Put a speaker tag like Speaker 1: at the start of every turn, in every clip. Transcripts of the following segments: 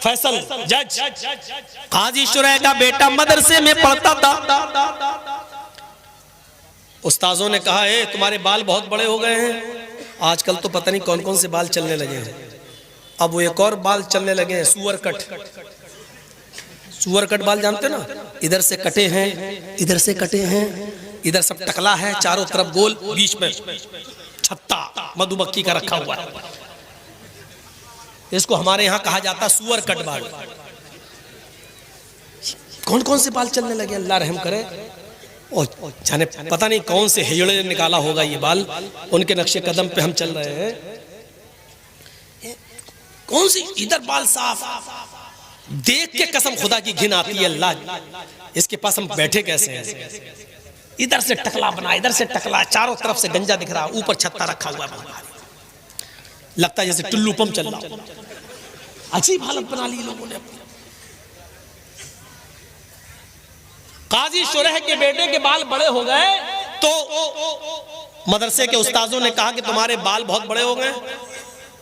Speaker 1: फैसल जज काजी शुरैह का बेटा मदरसे में पढ़ता था। उस्ताजों ने कहा है तुम्हारे बाल बहुत बड़े हो गए हैं, आजकल तो पता नहीं कौन कौन से बाल चलने लगे हैं। अब वो एक और बाल चलने लगे हैं, सुअर कट। सुअर कट बाल जानते ना, इधर से कटे हैं, इधर से कटे हैं, इधर सब टकला है, चारों तरफ गोल, बीच में छत्ता मधुमक्खी का रखा हुआ है। इसको हमारे यहाँ कहा जाता सुअर कट बाल। कौन कौन से बाल चलने लगे, अल्लाह रहम करे। और जाने पता नहीं कौन से हिजड़े ने निकाला होगा ये बाल, उनके नक्शे कदम पे हम चल रहे हैं। कौन सी इधर बाल साफ, देख के कसम खुदा की घिन आती है, अल्लाह इसके पास हम बैठे कैसे हैं। इधर से टकला बना, इधर से टकला, चारों तरफ से गंजा दिख रहा, ऊपर छत्ता रखा हुआ है, लगता है जैसे टुल्लू पंप चल रहा। अजीब हालत बना ली लोगों ने अपनी। काजी शुरैह के बेटे के बाल बड़े हो गए तो मदरसे के उस्ताजों ने कहा कि तुम्हारे बाल बहुत बड़े हो गए,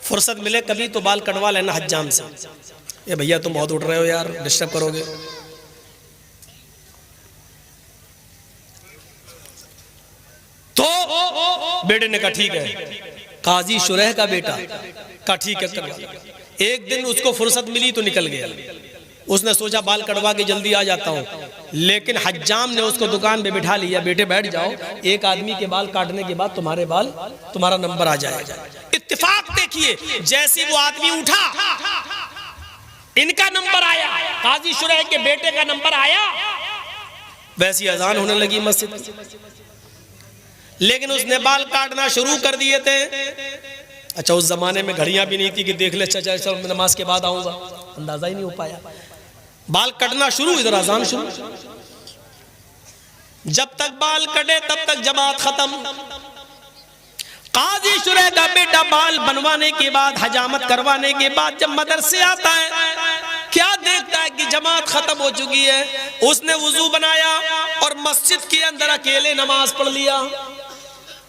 Speaker 1: फुर्सत मिले कभी तो बाल कटवा लेना हज्जाम से। ये भैया तुम बहुत उठ रहे हो यार, डिस्टर्ब करोगे। तो बेटे ने कहा ठीक है, काजी शुरैह का बेटा कहा ठीक है करवा। एक दिन उसको फुर्सत मिली तो निकल गया। उसने सोचा बाल कटवा के जल्दी आ जाता हूं, लेकिन हज्जाम ने उसको दुकान पे बिठा लिया, बेटे बैठ जाओ, एक आदमी के बाल काटने के बाद तुम्हारे बाल, तुम्हारा नंबर आ जाएगा। इत्तेफाक देखिए, जैसे वो आदमी उठा इनका नंबर आया, काजी शुरैह के बेटे का नंबर आया, वैसी अजान होने लगी मस्जिद। लेकिन उसने बाल काटना शुरू कर दिए थे। अच्छा उस जमाने में घड़ियां भी नहीं थी कि देख ले चाचा चल नमाज के बाद आऊंगा, अंदाजा ही नहीं हो पाया। बाल कटना शुरू, इधर अजान शुरू। जब तक बाल कटे तब तक जमात खत्म। काजी शुरैह का बेटा बाल बनवाने के बाद, हजामत करवाने के बाद जब मदरसे आता है, क्या देखता है कि जमात खत्म हो चुकी है। उसने वुजू बनाया और मस्जिद के अंदर अकेले नमाज पढ़ लिया।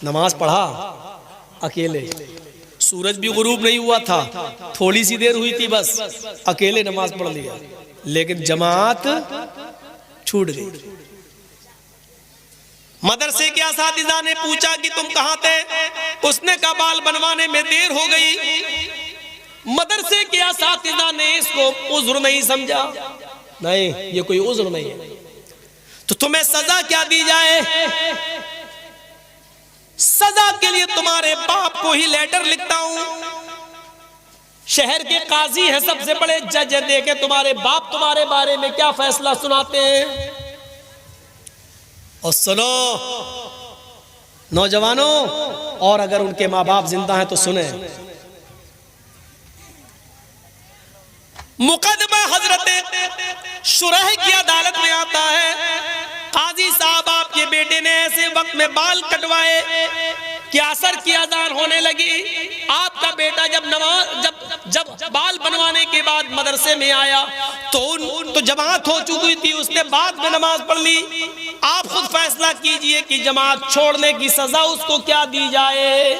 Speaker 1: नमाज पढ़ा अकेले, सूरज भी गुरूब नहीं हुआ था, थोड़ी सी देर हुई थी बस, अकेले नमाज पढ़ लिया, लेकिन जमात छूट गई। मदरसे के असातिज़ा ने पूछा कि तुम कहां थे, उसने कहा बाल बनवाने में देर हो गई। मदरसे के असातिज़ा ने इसको उज़्र नहीं समझा, नहीं ये कोई उज़्र नहीं है, तो तुम्हें सजा क्या दी जाए। सजा के लिए तुम्हारे बाप को ही लेटर लिखता हूं, शहर के काजी है, सबसे बड़े जज है, देखे तुम्हारे बाप तुम्हारे बारे में क्या फैसला सुनाते हैं। और सुनो नौजवानों, और अगर उनके माँ बाप जिंदा हैं तो सुने। मुकदमा हजरत शुरैह की अदालत में आता है, काजी साहब आपके बेटे ने ऐसे वक्त में बाल कटवाए कि असर की अजान होने लगी। आपका बेटा जब बाल बनवाने के बाद मदरसे में आया तो जमात हो चुकी थी, उसने बाद में नमाज पढ़ ली। आप खुद फैसला कीजिए कि जमात छोड़ने की सजा उसको क्या दी जाए।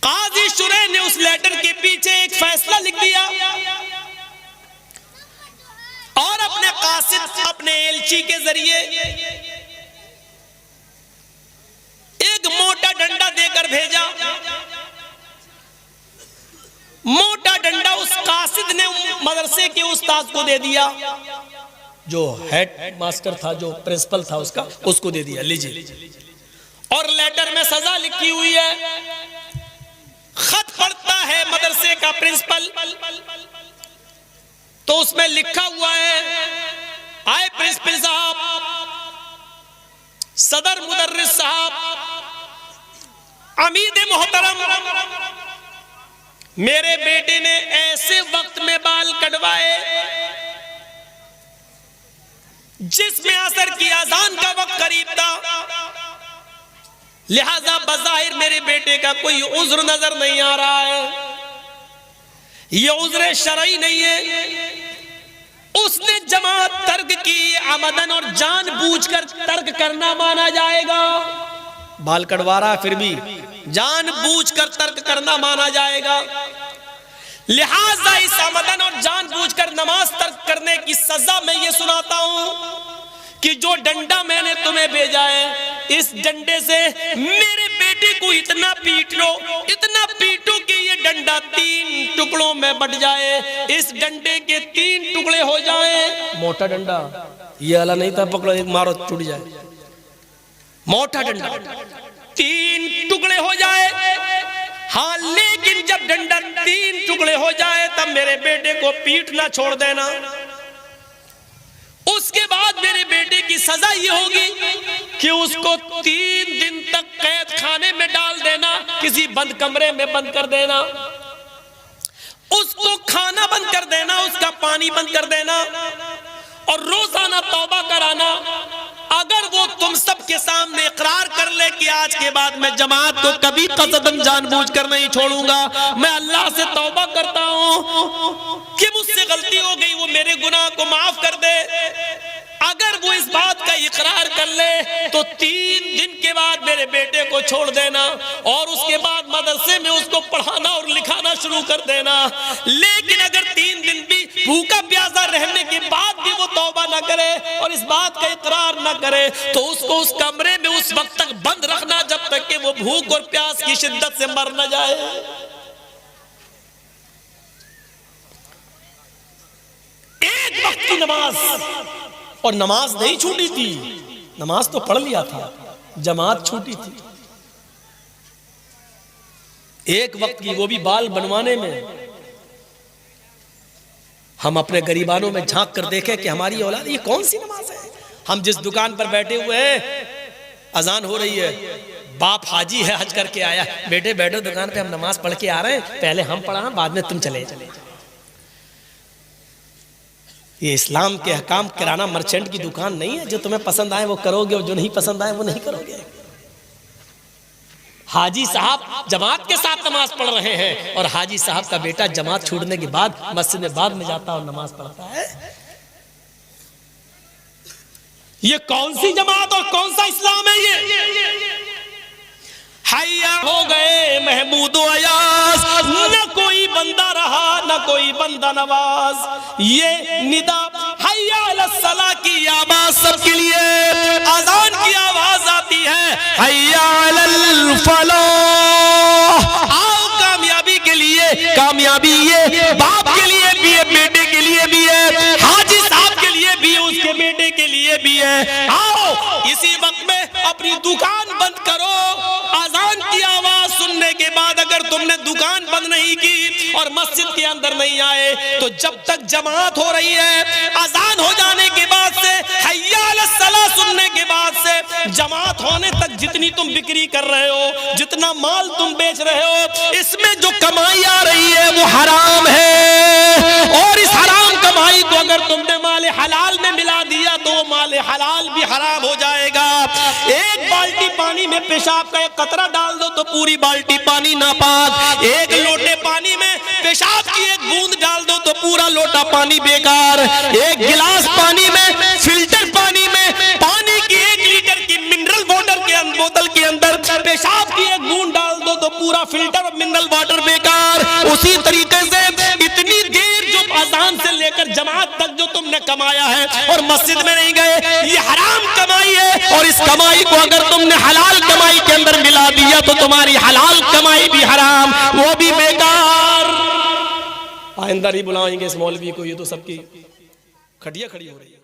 Speaker 1: काजी शुरैह ने उस लेटर के पीछे एक फैसला लिख दिया और अपने कासिद, अपने एलची के जरिए एक मोटा डंडा देकर भेजा। मोटा डंडा उस कासिद ने मदरसे के उस्ताद को दे दिया, जो हेड मास्टर था, जो प्रिंसिपल था उसका, उसको दे दिया, लीजिए। और लेटर में सजा लिखी हुई है। खत पढ़ता है मदरसे का प्रिंसिपल, तो उसमें लिखा हुआ है, आए प्रिंसिपल साहब, सदर मुदर्रिस साहब, अमीद मोहतरम, मेरे बेटे ने ऐसे वक्त में बाल कटवाए जिसमें असर की अजान का वक्त करीब था, लिहाजा बज़ाहिर मेरे बेटे का कोई उज़्र नजर नहीं आ रहा है, ये उज़्र शरई नहीं है। उसने जमात तर्क की, आमदन और जानबूझकर तर्क करना माना जाएगा। बाल कटवा रहा फिर भी जानबूझकर तर्क करना माना जाएगा। लिहाजा इस आमदन और जानबूझकर नमाज तर्क करने की सजा मैं ये सुनाता हूं कि जो डंडा मैंने तुम्हें भेजा है, इस डंडे से मेरे बेटे को इतना पीट लो, इतना पीटो कि ये डंडा 3 टुकड़ों में बट जाए, इस डंडे के 3 टुकड़े हो जाए। मोटा डंडा, ये वाला नहीं था पकड़ो एक मारो टूट जाए, मोटा डंडा 3 टुकड़े हो जाए। हाँ, लेकिन जब डंडा 3 टुकड़े हो जाए तब मेरे बेटे को पीटना छोड़ देना। उसके बाद मेरे बेटे की सजा ये होगी कि उसको 3 दिन तक कैद खाने में डाल देना, किसी बंद कमरे में बंद कर देना, उसको खाना बंद कर देना, उसका पानी बंद कर देना और रोजाना तौबा कराना। अगर वो तुम सब के सामने इकरार कर ले कि आज के बाद मैं जमात को कभी कसदन जानबूझकर नहीं छोड़ूंगा, मैं अल्लाह से तौबा करता हूं कि मुझसे गलती हो गई, वो मेरे गुनाह को माफ कर दे, अगर वो इस बात का इकरार कर ले तो 3 दिन के बाद मेरे बेटे को छोड़ देना और उसके बाद मदरसे में उसको पढ़ाना और लिखाना शुरू कर देना। लेकिन अगर 3 दिन भी भूखा प्यासा रहने के बाद भी वो तौबा ना करे और इस बात का इकरार ना करे तो उसको उस कमरे में उस वक्त तक बंद रखना जब तक कि वो भूख और प्यास की शिद्दत से मर न जाए। एक वक्त की नमाज, और नमाज नहीं छूटी थी, नमाज तो पढ़ लिया था, जमात छूटी थी एक वक्त की, वो भी बाल बनवाने में। हम अपने गरीबानों में झांक कर देखें कि हमारी औलाद ये कौन सी नमाज है। हम जिस दुकान पर बैठे हुए हैं, अजान हो रही है, बाप हाजी है, हज करके आया, बेटे बैठो दुकान पे, हम नमाज पढ़ के आ रहे हैं, पहले हम पढ़ा बाद में तुम चले। ये इस्लाम के हकाम किराना मर्चेंट की दुकान नहीं है, जो तुम्हें पसंद आए वो करोगे और जो नहीं पसंद आए वो नहीं करोगे। हाजी साहब जमात के साथ नमाज पढ़ रहे हैं और हाजी साहब का बेटा जमात छूटने के बाद मस्जिद में बाद में जाता और नमाज पढ़ता है। ये कौन सी जमात और कौन सा इस्लाम है ये? हैया हो गए महमूद अयास, न कोई बंदा रहा न कोई बंदा नवाज। ये निदा हैया अलस्सला की आवाज सबके लिए, अजान की आवाज आती है, हैया अलल फलाह, आओ कामयाबी के लिए। कामयाबी ये बाप के लिए भी है, बेटे के लिए भी है, हाजी साहब के लिए भी है, उसके बेटे के लिए भी है। आओ इसी वक्त में अपनी दुकान बंद करो। अजान की आवाज सुनने के बाद अगर तुमने दुकान बंद नहीं की और मस्जिद के अंदर नहीं आए तो जब तक जमात हो रही है, अजान हो जाने के बाद से, हैया अलस सलाह सुनने के बाद से, जमात होने तक जितनी तुम बिक्री कर रहे हो, जितना माल तुम बेच रहे हो, इसमें जो कमाई आ रही है वो हराम है। और इस हराम कमाई को अगर तुमने माल हलाल में मिला दिया तो वो माल हलाल भी हराम हो जाएगा। एक बाल्टी पानी में पेशाब का एक कतरा डाल दो तो पूरी बाल्टी पानी नापाक, एक लोटे पानी में पेशाब की एक बूंद डाल दो तो पूरा लोटा पानी बेकार, एक गिलास पानी में, फिल्टर पानी में, पानी की 1 लीटर की मिनरल वाटर के बोतल के अंदर पेशाब की एक बूंद डाल दो तो पूरा फिल्टर और मिनरल वाटर बेकार। उसी तरीके से इतनी देर जो अजान से लेकर जमात तक जो तुमने कमाया है और मस्जिद में नहीं गए, ये हराम कमाई है। और इस कमाई को अगर तुमने हलाल कमाई के अंदर मिला दिया तो तुम्हारी हलाल कमाई भी हराम, वो भी बेकार। आइंदा नहीं बुलाएंगे इस मौलवी को, ये तो सबकी खटिया खड़ी हो रही है।